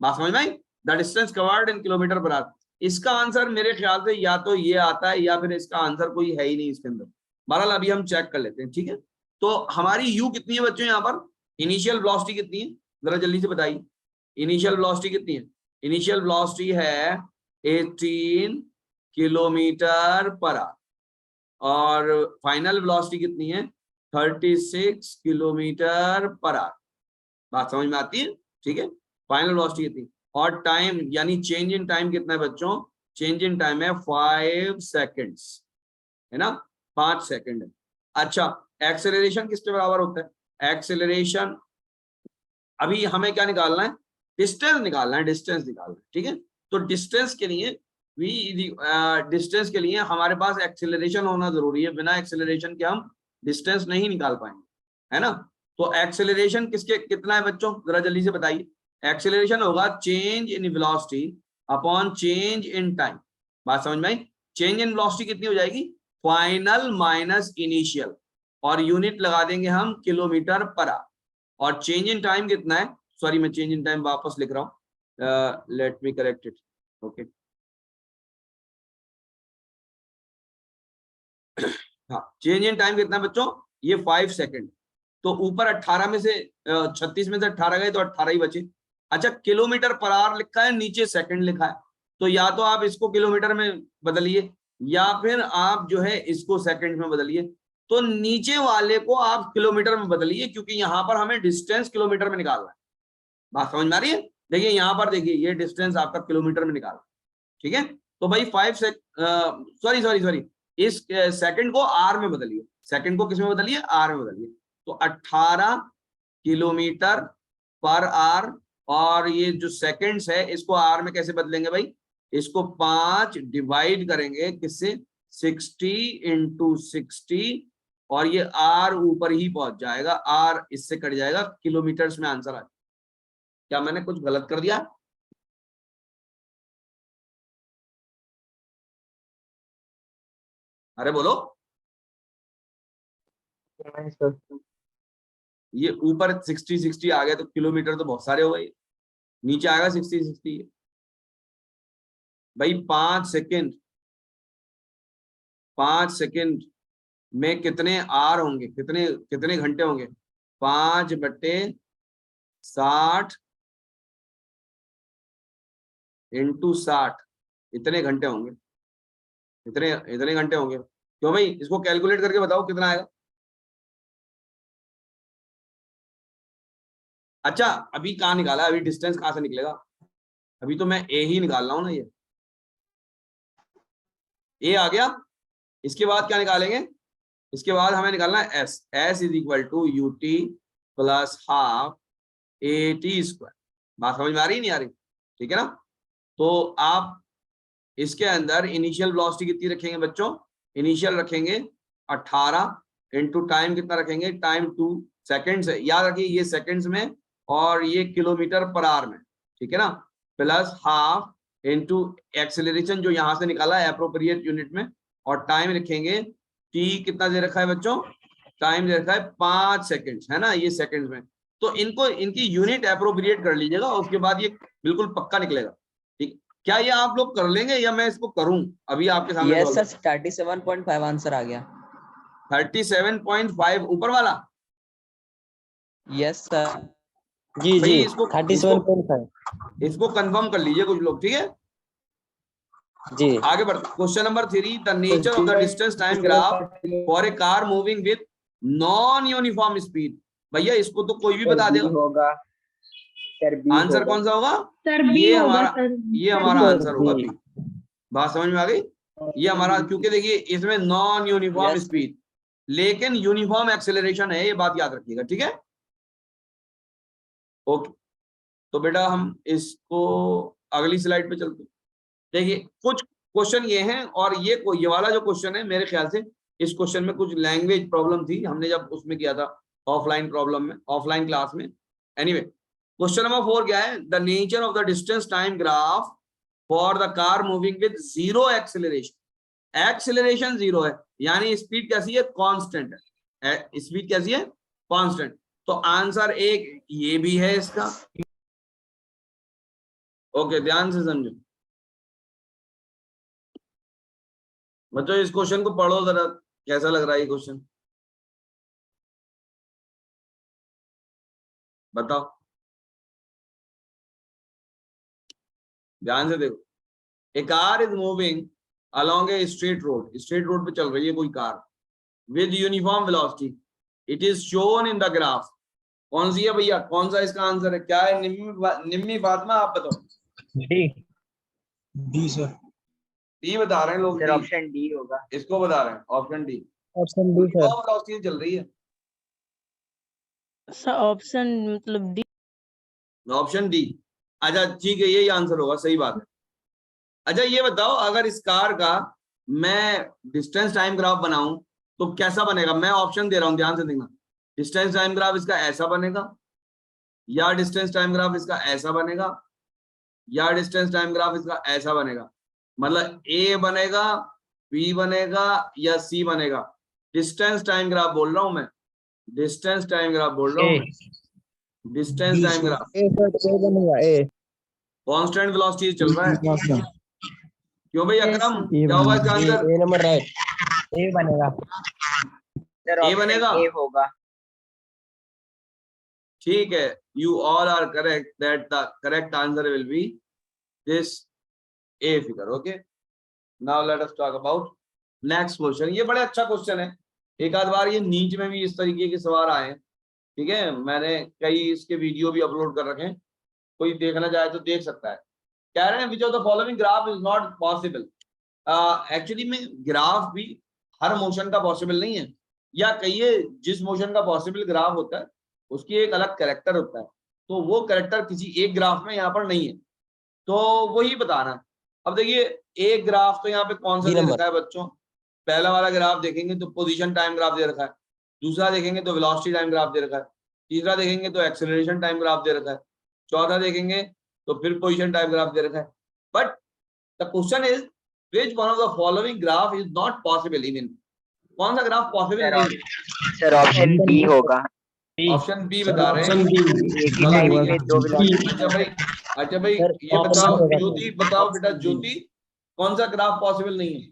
बात समझ में आई? The distance covered in kilometre per hour. इसका आंसर मेरे ख्याल से या तो ये आता है या फिर इसका आंसर कोई है ही नहीं इसके अंदर। बहरहाल अभी हम चेक कर लेते हैं, ठीक है। तो हमारी यू कितनी है बच्चों यहाँ पर? इनिशियल वेलोसिटी कितनी है जरा जल्दी से बताइए। इनिशियल वेलोसिटी कितनी है? इनिशियल वेलोसिटी है 18 किलोमीटर पर आवर, और फाइनल वेलोसिटी कितनी है 36 किलोमीटर पर आवर। बात समझ में आती है? ठीक है, फाइनल वेलोसिटी कितनी, और टाइम यानी चेंज इन टाइम कितना है बच्चों, चेंज इन टाइम है 5 सेकेंड्स, है ना, 5 सेकेंड है। अच्छा, एक्सेलरेशन किसके बराबर होता है, एक्सेलरेशन अभी हमें क्या निकालना है, डिस्टेंस निकालना है, डिस्टेंस निकालना है, ठीक है। तो डिस्टेंस के लिए डिस्टेंस के लिए हमारे पास एक्सेलरेशन होना जरूरी है, बिना एक्सेलरेशन के हम डिस्टेंस नहीं निकाल पाएंगे, है ना। तो एक्सेलरेशन किसके कितना है बच्चों, जरा जल्दी से बताइए। एक्सेलरेशन होगा change in velocity upon change in time. बात समझ में आई? चेंज इन वेलोसिटी कितनी हो जाएगी, फाइनल माइनस इनिशियल, और यूनिट लगा देंगे हम किलोमीटर पर आवर। और चेंज इन टाइम कितना है, सॉरी मैं चेंज इन टाइम वापस लिख रहा हूं, let me correct it, okay. हाँ, चेंज इन टाइम कितना है बच्चों, ये 5 सेकेंड। तो ऊपर 18 में से 36 में से 18 गए तो 18 ही बचे। अच्छा, किलोमीटर पर आवर लिखा है, नीचे सेकंड लिखा है, तो या तो आप इसको किलोमीटर में बदलिए या फिर आप जो है इसको सेकंड में बदलिए। तो नीचे वाले को आप किलोमीटर में बदलिए, क्योंकि यहाँ पर हमें डिस्टेंस किलोमीटर में निकालना है। बात समझ में आ रही है? देखिए यहाँ पर देखिए, ये डिस्टेंस आपका किलोमीटर में निकाला, ठीक है। तो भाई 5 सॉरी सॉरी सॉरी, इस सेकंड को आर में बदलिए, सेकंड को किस में बदलिए, आर में बदलिए। तो 18 किलोमीटर पर आर, और ये जो सेकंड्स है इसको आर में कैसे बदलेंगे भाई, इसको 5 डिवाइड करेंगे किससे, 60 इंटू 60, और ये आर ऊपर ही पहुंच जाएगा, आर इससे कट जाएगा, किलोमीटर्स में आंसर आ जाएगा। क्या मैंने कुछ गलत कर दिया? अरे बोलो। ये ऊपर 60 आ गए तो किलोमीटर तो बहुत सारे हो गए, नीचे आएगा 60 भाई। 5 सेकेंड, 5 सेकेंड में कितने आर होंगे, कितने कितने घंटे होंगे, 5/60 इंटू 60, इतने घंटे होंगे, इतने इतने घंटे होंगे। क्यों भाई, इसको कैलकुलेट करके बताओ कितना आएगा। अच्छा, अभी कहाँ निकाला, अभी डिस्टेंस कहाँ से निकलेगा, अभी तो मैं ए ही निकाल रहा हूँ ना, ये ए आ गया। इसके बाद क्या निकालेंगे, इसके बाद हमें निकालना है S, S is equal to U T plus half A T square. बात समझ में आ रही नहीं आ रही, ठीक है ना। तो आप इसके अंदर इनिशियल वेलोसिटी कितनी रखेंगे बच्चों, इनिशियल रखेंगे 18 इंटू टाइम कितना रखेंगे, टाइम 2 सेकेंड्स है, याद रखिए ये सेकेंड्स में और ये किलोमीटर पर आवर में, ठीक है ना, प्लस हाफ इंटू एक्सेलरेशन जो यहां से निकाला है एप्रोप्रिएट यूनिट में, और टाइम लिखेंगे टी कितना दे रखा है बच्चों, टाइम दे रखा है 5 सेकेंड्स, है ना, ये सेकेंड्स में। तो इनको इनकी यूनिट एप्रोप्रिएट कर लीजिएगा, उसके बाद ये बिल्कुल पक्का निकलेगा। ठीक, क्या ये आप लोग कर लेंगे या मैं इसको करूं अभी आपके सामने? यस सर, 37.5 आंसर आ गया। 37.5 ऊपर वाला? Yes sir. जी भाई जी, इसको 37.5 इसको कंफर्म कर लीजिए कुछ लोग, ठीक है। जी। आगे बढ़ते, question number 3, the nature of the distance time graph for a car moving with non uniform speed. भैया इसको तो कोई भी बता देगा, होगा सर, बी आंसर कौन सा होगा, सर बी ये होगा हमारा, सर, ये सर हमारा बी। आंसर होगा बी। बात समझ में आ गई, ये हमारा, क्योंकि देखिए इसमें नॉन यूनिफॉर्म Yes. स्पीड लेकिन यूनिफॉर्म एक्सेलरेशन है, ये बात याद रखिएगा, ठीक है। ओके, तो बेटा हम इसको अगली स्लाइड पे चलते हैं। देखिए कुछ क्वेश्चन ये हैं, और ये वाला जो क्वेश्चन है मेरे ख्याल से इस क्वेश्चन में कुछ लैंग्वेज प्रॉब्लम थी, हमने जब उसमें किया था ऑफलाइन प्रॉब्लम में, ऑफलाइन क्लास में। एनीवे, क्वेश्चन नंबर 4 क्या है, the nature of the distance time graph for the car moving with zero acceleration. Acceleration zero है, यानी स्पीड कैसी है, कांस्टेंट है, स्पीड कैसी है, कांस्टेंट। तो आंसर एक ये भी है इसका। ओके, ध्यान से समझो बच्चों, इस क्वेश्चन को पढ़ो जरा, कैसा लग रहा है ये क्वेश्चन, बताओ, ध्यान से देखो। A car is moving along a straight road पे चल रही है कोई car with uniform velocity, it is shown in the graph. कौन सी है भैया, कौन सा इसका आंसर है, क्या है? निम्मी फातिमा आप बताओ। D sir. डी बता रहे हैं लोग, सर डी ऑप्शन डी होगा। इसको बता रहे हैं, option D. Option D sir. Velocity चल रही है, सर ऑप्शन मतलब डी। Option D. अच्छा ठीक है, यही आंसर होगा, सही बात है। अच्छा ये बताओ, अगर इस कार का मैं डिस्टेंस टाइम ग्राफ बनाऊं तो कैसा बनेगा? मैं ऑप्शन दे रहा हूं, ध्यान से देखना। डिस्टेंस टाइम ग्राफ इसका ऐसा बनेगा, या डिस्टेंस टाइम ग्राफ इसका ऐसा बनेगा, या डिस्टेंस टाइम ग्राफ इसका ऐसा बनेगा। मतलब ए बनेगा, बी बनेगा, या सी बनेगा। डिस्टेंस टाइम ग्राफ बोल रहा हूं मैं, डिस्टेंस टाइम ग्राफ बोल रहा हूं मैं, distance time graph. A sir, A बनेगा ए। कांस्टेंट वेलोसिटी चल रहा है, क्यों भाई अकरम? Yes, क्या होगा इसका answer? A number right. A बनेगा सर। ए बनेगा, ए होगा। ठीक है। You all are correct, that the correct answer will be this A figure. Okay, now let us talk about next question. ये बड़ा अच्छा क्वेश्चन है, एक आध बार ये नीच में भी इस तरीके के सवाल आए हैं, ठीक है। मैंने कई इसके वीडियो भी अपलोड कर रखे हैं, कोई देखना चाहे तो देख सकता है। कह रहे हैं which of the following graph is not possible. Actually में ग्राफ भी हर मोशन का पॉसिबल नहीं है, या कहिए जिस मोशन का पॉसिबल ग्राफ होता है उसकी एक अलग कैरेक्टर होता है, तो वो कैरेक्टर किसी एक ग्राफ में यहाँ पर नहीं है, तो वही बताना है। अब देखिए एक ग्राफ तो यहाँ पे कौन सा दे रखा है बच्चों? पहला वाला ग्राफ देखेंगे तो पोजीशन टाइम ग्राफ दे रखा है, दूसरा देखेंगे तो वेलोसिटी टाइम ग्राफ दे रखा है, तीसरा देखेंगे तो एक्सेलरेशन टाइम ग्राफ दे रखा है, चौथा देखेंगे तो फिर पोजीशन टाइम ग्राफ दे रखा है। But the question is which one of the following graph is not possible? even कौन सा ग्राफ पॉसिबल नहीं है? सर ऑप्शन बी होगा। ऑप्शन बी बता रहे हैं। एक ही टाइम पे दो वेलोसिटी। अच्छा भाई ये बताओ, ज्योति बताओ बेटा, ज्योति कौन सा ग्राफ पॉसिबल नहीं है?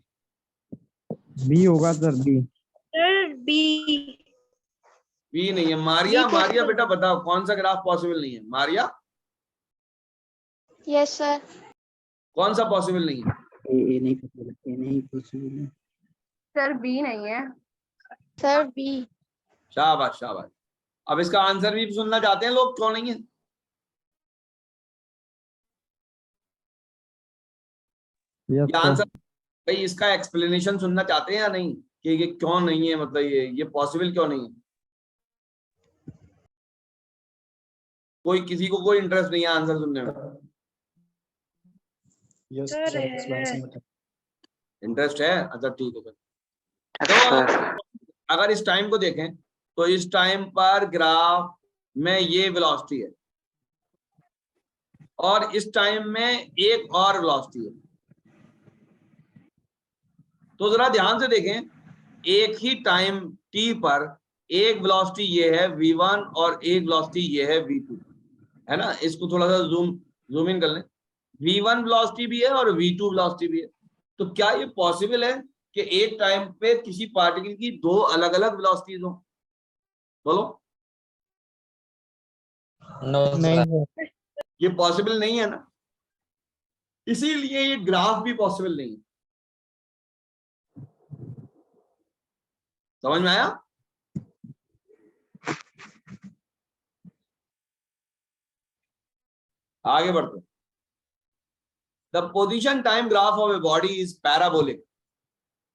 बी होगा sir, B. Sir B. B नहीं है। मारिया, मारिया बेटा बताओ कौन सा ग्राफ पॉसिबल नहीं है? Maria yes sir. कौन सा पॉसिबल नहीं है? ए नहीं पॉसिबल, ए नहीं पॉसिबल है सर बी नहीं है। Sir B. शाबाश शाबाश। अब इसका आंसर भी सुनना चाहते हैं लोग, क्यों नहीं है? ये आंसर भाई, इसका एक्सप्लेनेशन सुनना चाहते हैं या नहीं, कि ये क्यों नहीं है, मतलब ये पॉसिबल क्यों नहीं है? कोई किसी को कोई इंटरेस्ट नहीं है आंसर सुनने में? इंटरेस्ट है? अच्छा ठीक है। तो अगर इस टाइम को देखें तो इस टाइम पर ग्राफ में ये वेलोसिटी है, और इस टाइम में एक और वेलोसिटी है। तो जरा ध्यान से देखें, एक ही टाइम t पर एक वेलोसिटी ये है v1 और एक वेलोसिटी ये है v2, है ना। इसको थोड़ा सा जूम इन कर लें। v1 वेलोसिटी भी है और v2 वेलोसिटी भी है। तो क्या ये पॉसिबल है कि एक टाइम पे किसी पार्टिकल की दो अलग अलग वेलोसिटीज हो? बोलो। नहीं, ये पॉसिबल नहीं है ना, इसीलिए ये ग्राफ भी पॉसिबल नहीं है। समझ में आया? आगे बढ़ते। The position time graph of a body is parabolic.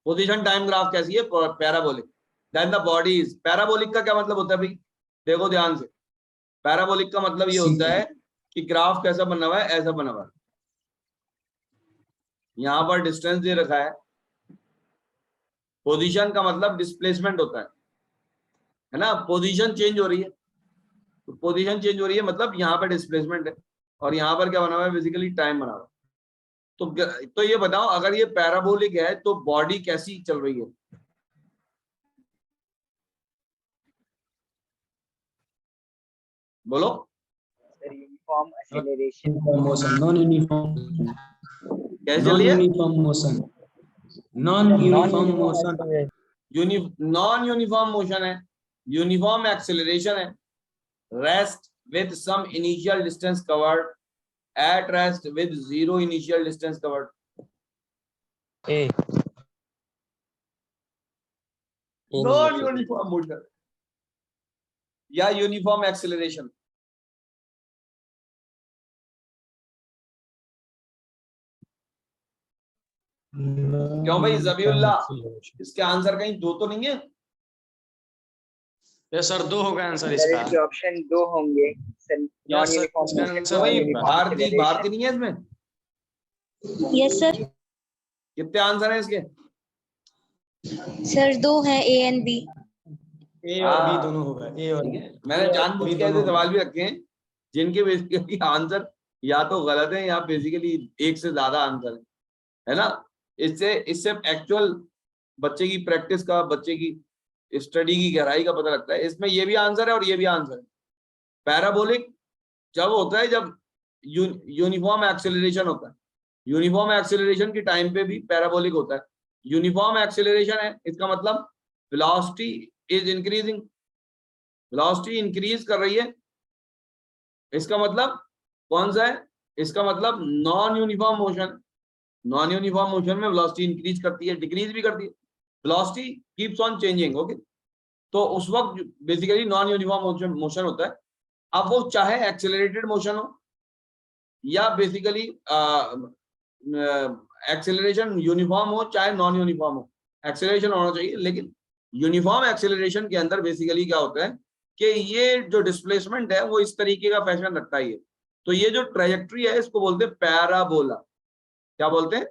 Position time graph कैसी है? Parabolic. Then the body is, parabolic का क्या मतलब होता है भाई? देखो ध्यान से, पैराबोलिक का मतलब ये होता है कि ग्राफ कैसा बना हुआ है, ऐसा बना हुआ है। यहां पर डिस्टेंस दे रखा है, पोजीशन का मतलब डिस्प्लेसमेंट होता है ना। पोजीशन चेंज हो रही है, तो पोजीशन चेंज हो रही है मतलब यहाँ पर डिस्प्लेसमेंट है, और यहाँ पर क्या बना हुआ है? बेसिकली टाइम बना हुआ है। तो ये बताओ, अगर ये पैराबोलिक है तो बॉडी कैसी चल रही है? बोलो। Uniform acceleration motion, non uniform, कैसे चल रही है? Uniform motion, non uniform motion, non uniform motion है, यूनिफॉर्म एक्सेलरेशन है। Rest with some initial distance covered, at rest with zero initial distance covered. A non uniform motion या uniform acceleration. क्यों भाई ज़बीउल्लाह, इसके आंसर कहीं दो तो नहीं है? यस सर, 2 होगा आंसर इसका। इसके ऑप्शन 2 होंगे सर, नॉन सर, यूनिफॉर्म इसका मोशन, आंसर नॉन कोई यूनिफॉर्म भारती नहीं है इसमें? Yes sir. कितने आंसर है इसके? सर 2 है, ए एंड बी। ए और बी दोनों होगा, ए और बी। मैंने जानबूझ के ऐसे सवाल भी रखे हैं जिनके बेसिकली आंसर या तो गलत है या बेसिकली एक से ज्यादा आंसर है ना। इससे एक्चुअल बच्चे की प्रैक्टिस का, बच्चे की स्टडी की गहराई का पता लगता है। इसमें ये भी आंसर है और ये भी आंसर है। पैराबोलिक जब होता है जब यूनिफॉर्म एक्सेलरेशन होता है, यूनिफॉर्म एक्सेलरेशन की टाइम पे भी पैराबोलिक होता है। यूनिफॉर्म एक्सेलरेशन है, इसका मतलब velocity is increasing, velocity increase कर रही है। इसका मतलब कौन सा है? इसका मतलब non uniform motion. Non uniform motion में वेलोसिटी इंक्रीज करती है, डिक्रीज भी करती है। Velocity keeps on changing, okay. तो उस वक्त बेसिकली नॉन यूनिफॉर्म मोशन होता है। अब वो चाहे एक्सेलरेटेड मोशन हो या बेसिकली एक्सेलरेशन यूनिफॉर्म हो चाहे नॉन यूनिफॉर्म हो, एक्सेलरेशन होना चाहिए। लेकिन यूनिफॉर्म एक्सेलरेशन के अंदर बेसिकली क्या होता है कि ये जो डिस्प्लेसमेंट है वो इस तरीके का फैशन रखता है। तो ये जो ट्रैजेक्टरी है इसको बोलते हैं पैराबोला। क्या बोलते हैं?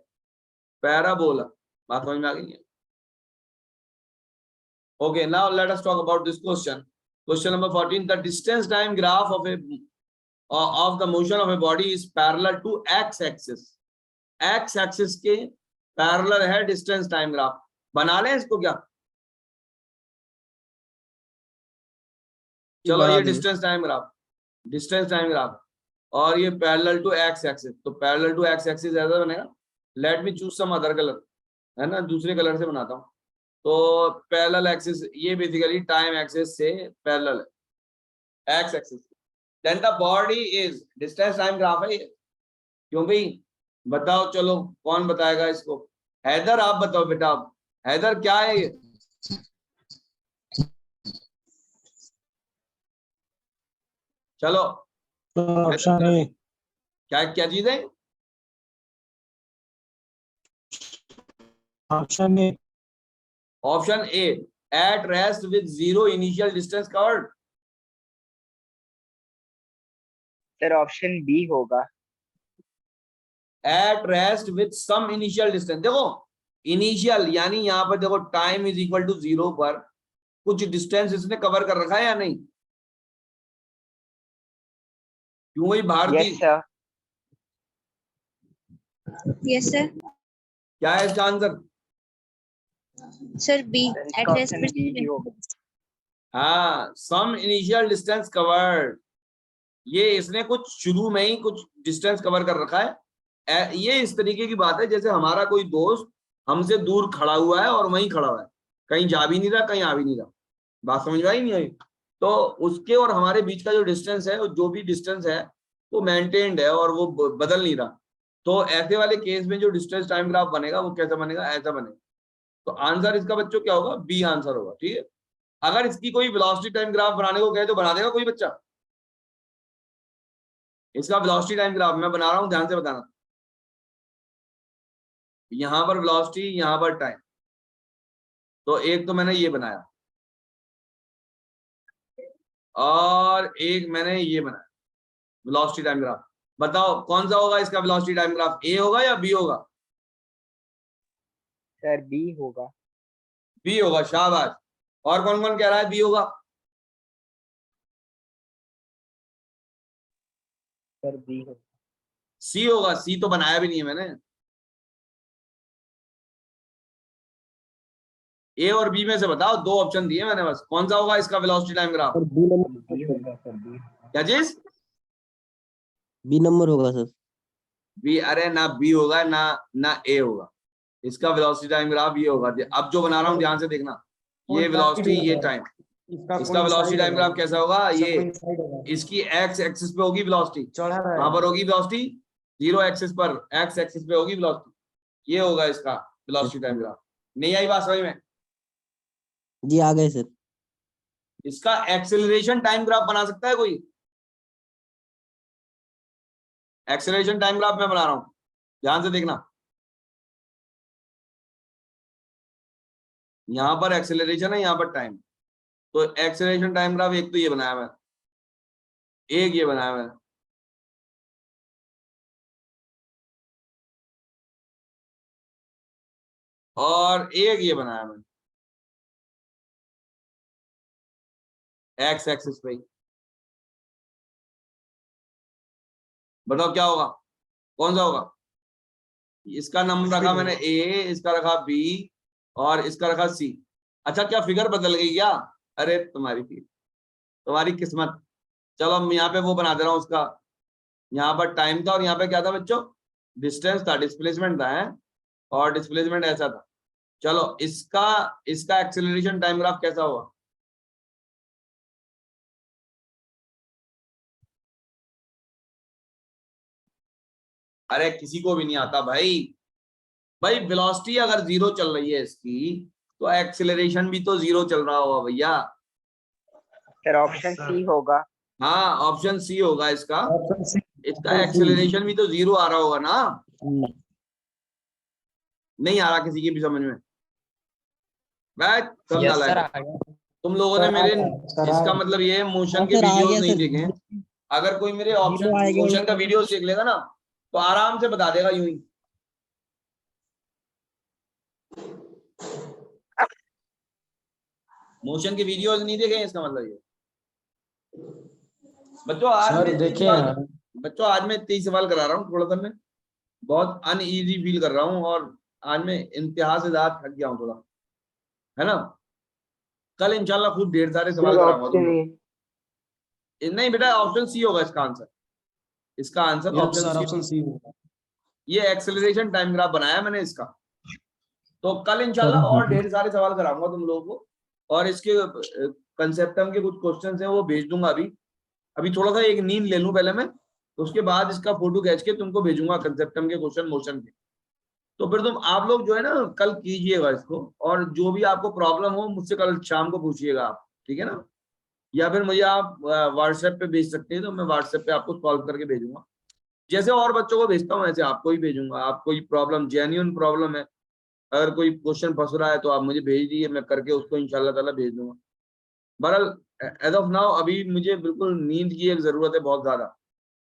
पैराबोला। बात समझ में आ गई है? Okay, now let us talk about this question. Question number 14. The distance time graph of the motion of a body is parallel to x-axis. X-axis के parallel है distance time graph. बना लें इसको क्या? चलो ये distance time graph और ये parallel to x-axis. तो parallel to x-axis ऐसा बनेगा. Let me choose some other color. है ना, दूसरे कलर से बनाता हूँ। तो पैरेलल एक्सिस ये बेसिकली टाइम एक्सिस से पैरेलल है, X axis. Then the body is distance time graph है ये। क्यों भाई? बताओ, चलो कौन बताएगा इसको? हैदर आप बताओ बेटा। हैदर क्या है ये? चलो ऑप्शन ए। क्या क्या चीज है? Option A. Option A, at rest with zero initial distance covered. Sir option B होगा। At rest with some initial distance. देखो इनिशियल यानी यहाँ पर देखो टाइम इज इक्वल टू 0 पर कुछ डिस्टेंस इसने कवर कर रखा है या नहीं? क्यों भाई Bharti? Yes sir. Yes sir. क्या है इसका answer? Sir B, at rest option B ही होगा। हाँ, सम इनिशियल डिस्टेंस कवर्ड। ये इसने कुछ शुरू में ही कुछ डिस्टेंस कवर कर रखा है। ये इस तरीके की बात है जैसे हमारा कोई दोस्त हमसे दूर खड़ा हुआ है और वहीं खड़ा हुआ है, कहीं जा भी नहीं रहा कहीं आ भी नहीं रहा। बात समझ में आई नहीं आई? तो उसके और हमारे बीच का जो डिस्टेंस है, जो भी डिस्टेंस है वो मेंटेन्ड है और वो बदल नहीं रहा। तो ऐसे वाले केस में जो डिस्टेंस टाइम ग्राफ बनेगा वो कैसा बनेगा? ऐसा बनेगा। तो आंसर इसका बच्चों क्या होगा? बी आंसर होगा। ठीक है। अगर इसकी कोई वेलोसिटी टाइम ग्राफ बनाने को कहे तो बना देगा कोई बच्चा? इसका वेलोसिटी टाइम ग्राफ मैं बना रहा हूं, ध्यान से बताना। यहां पर वेलोसिटी, यहां पर टाइम। तो एक तो मैंने ये बनाया और एक मैंने ये बनाया वेलोसिटी टाइम ग्राफ। बताओ कौन सा होगा इसका वेलोसिटी टाइम ग्राफ? ए होगा या बी होगा? सर बी होगा। बी होगा, शाबाश। और कौन कौन कह रहा है बी होगा? सर बी होगा। सी होगा। सी तो बनाया भी नहीं है मैंने। ए और बी में से बताओ, दो ऑप्शन दिए मैंने बस, कौन सा होगा इसका वेलोसिटी टाइम ग्राफ? बी होगा सर, बी। क्या चीज? बी नंबर होगा सर। बी? अरे ना बी होगा ना ए होगा। इसका वेलोसिटी टाइम ग्राफ ये होगा। अब जो बना रहा हूं ध्यान से देखना, ये वेलोसिटी, ये टाइम। इसका वेलोसिटी टाइम ग्राफ कैसा होगा? ये इसकी एक्स एक्सिस पे होगी वेलोसिटी। कहां पर होगी वेलोसिटी? जीरो एक्सिस पर, एक्स एक्सिस पे होगी वेलोसिटी। ये होगा इसका वेलोसिटी टाइम ग्राफ। नहीं आई बात समझ में? जी आ गए सर। इसका एक्सेलरेशन टाइम ग्राफ बना सकता है कोई? एक्सेलरेशन टाइम ग्राफ मैं बना रहा हूं, ध्यान से देखना। यहां पर एक्सेलरेशन है, यहां पर टाइम। तो एक्सेलरेशन टाइम ग्राफ एक तो ये बनाया मैं, एक ये बनाया मैं, और एक ये बनाया मैं एक्स एक्सिस पे। बताओ क्या होगा, कौन सा होगा? इसका नंबर रखा मैंने ए, इसका रखा बी, और इसका रखा सी। अच्छा क्या फिगर बदल गई क्या? अरे तुम्हारी किस्मत। चलो मैं यहाँ पे वो बना दे रहा हूँ उसका। यहाँ पर टाइम था और यहाँ पे क्या था बच्चों? डिस्टेंस था, डिस्प्लेसमेंट था है? और डिस्प्लेसमेंट ऐसा था। चलो इसका एक्सेलरेशन टाइम ग्राफ कैसा हुआ? अरे किसी को भी नहीं आता भाई। भाई वेलोसिटी अगर 0 चल रही है इसकी, तो एक्सेलरेशन भी तो 0 चल रहा होगा भैया। सर ऑप्शन सी होगा। हाँ ऑप्शन सी होगा इसका। Option C. इसका एक्सेलरेशन भी तो 0 आ रहा होगा ना? नहीं आ रहा किसी की भी समझ में? बैठ कम यस नालायक सर है। आ गया। तुम लोगों ने सर, मेरे, सर, इसका मतलब ये है मोशन हाँ के सर आ वीडियोस गया नहीं सर। देखे। अगर कोई मेरे ऑप्शन जीरो आएगा मोशन का वीडियोस देख लेगा ना, तो आराम से बता देगा यूं ही। मोशन के वीडियोस नहीं देखे इसका मतलब ये। बच्चों आज सर मैं देखे हैं। बच्चों आज मैं 23 सवाल करा रहा हूँ। थोड़ा सा मैं बहुत अनईजी फील कर रहा हूँ, और आज मैं इंतहा से ज्यादा थक गया हूँ थोड़ा, है ना? कल इंशाल्लाह खूब ढेर सारे सवाल कराऊंगा तुम लोग। नहीं बेटा ऑप्शन सी होगा इसका आंसर। इसका answer yes option sir C. Option C. ये एक्सेलरेशन टाइम ग्राफ बनाया मैंने इसका। तो कल इंशाल्लाह और ढेर सारे सवाल कराऊंगा तुम लोगों को, और इसके कंसेप्टम के कुछ क्वेश्चंस हैं वो भेज दूंगा। अभी थोड़ा सा एक नींद ले लूं पहले मैं, तो उसके बाद इसका फोटो खींच के तुमको भेजूंगा कंसेप्टम के क्वेश्चन मोशन के। तो फिर तुम आप लोग जो है ना कल कीजिएगा इसको, और जो भी आपको प्रॉब्लम हो मुझसे कल शाम को पूछिएगा आप, ठीक है ना? या फिर मुझे आप व्हाट्सएप पे भेज सकते हैं, तो मैं व्हाट्सएप पे आपको सॉल्व करके भेजूंगा। जैसे और बच्चों को भेजता हूँ ऐसे आपको ही भेजूंगा। आप कोई प्रॉब्लम, जेन्युइन प्रॉब्लम है, अगर कोई क्वेश्चन फंस रहा है, तो आप मुझे भेज दीजिए, मैं करके उसको इंशाल्लाह ताला भेज दूंगा। बहरहाल एज ऑफ नाउ अभी मुझे बिल्कुल नींद की एक जरूरत है बहुत ज्यादा।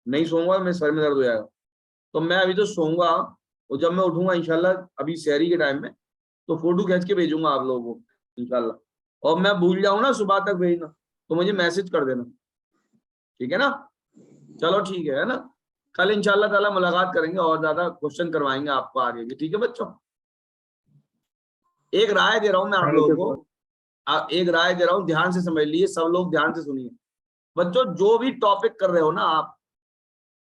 नहीं सोऊंगा मैं सर में दर्द हो जाएगा। तो मैं अभी तो सोऊंगा, और जब मैं उठूंगा इंशाल्लाह अभी शहरी के टाइम में, तो फोटो खींच के भेजूंगा आप लोगों को इंशाल्लाह। और मैं भूल जाऊँ ना सुबह तक भेजना, तो मुझे मैसेज कर देना, ठीक है ना? चलो ठीक है ना? कल इंशाल्लाह ताला मुलाकात करेंगे और ज्यादा क्वेश्चन करवाएंगे आपको आगे भी, ठीक है बच्चों? एक राय दे रहा हूं मैं आप लोगों को, एक राय दे रहा हूं, ध्यान से समझ लीजिए, सब लोग ध्यान से सुनिए। बच्चों जो भी टॉपिक कर रहे हो ना आप,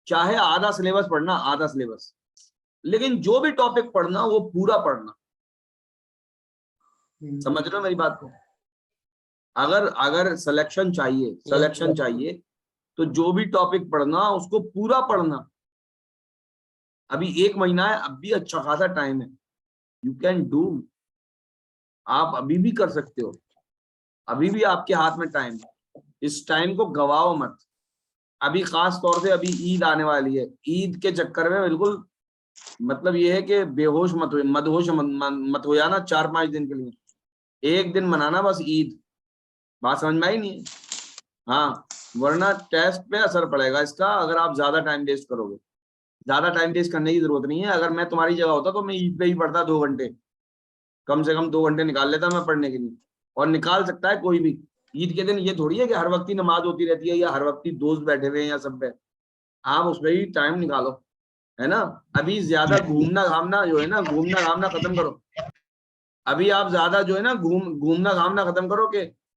चाहे आधा सिलेबस पढ़ना, आधा सिलेबस, लेकिन जो भी टॉपिक पढ़ना वो पूरा पढ़ना। समझ रहे हो मेरी बात को? अगर सिलेक्शन चाहिए तो जो भी टॉपिक पढ़ना उसको पूरा पढ़ना। अभी 1 महीना है, अब भी अच्छा खासा टाइम है, यू कैन डू। आप अभी भी कर सकते हो, अभी भी आपके हाथ में टाइम है। इस टाइम को गवाओ मत। अभी खास तौर से अभी ईद आने वाली है, ईद के चक्कर में बिल्कुल मतलब ये है कि बेहोश मदहोश मत हो जाना 4-5 दिन के लिए। एक दिन मनाना बस ईद। बात समझ में आई नहीं है? हाँ, वरना टेस्ट पे असर पड़ेगा इसका अगर आप ज्यादा टाइम वेस्ट करोगे। ज्यादा टाइम वेस्ट करने की जरूरत नहीं है। अगर मैं तुम्हारी जगह होता तो मैं ईद पे ही पढ़ता 2 घंटे, कम से कम 2 घंटे निकाल लेता मैं पढ़ने के लिए। और निकाल सकता है कोई भी। ईद के दिन ये थोड़ी है कि हर वक्त ही नमाज होती रहती है, या हर वक्त ही दोस्त बैठे हुए हैं या सब पे। आप उसमें ही टाइम निकालो, है ना? अभी ज्यादा घूमना घामना जो है ना, घूमना घामना खत्म करो। अभी आप ज्यादा जो है ना घूमना घामना खत्म करो, कि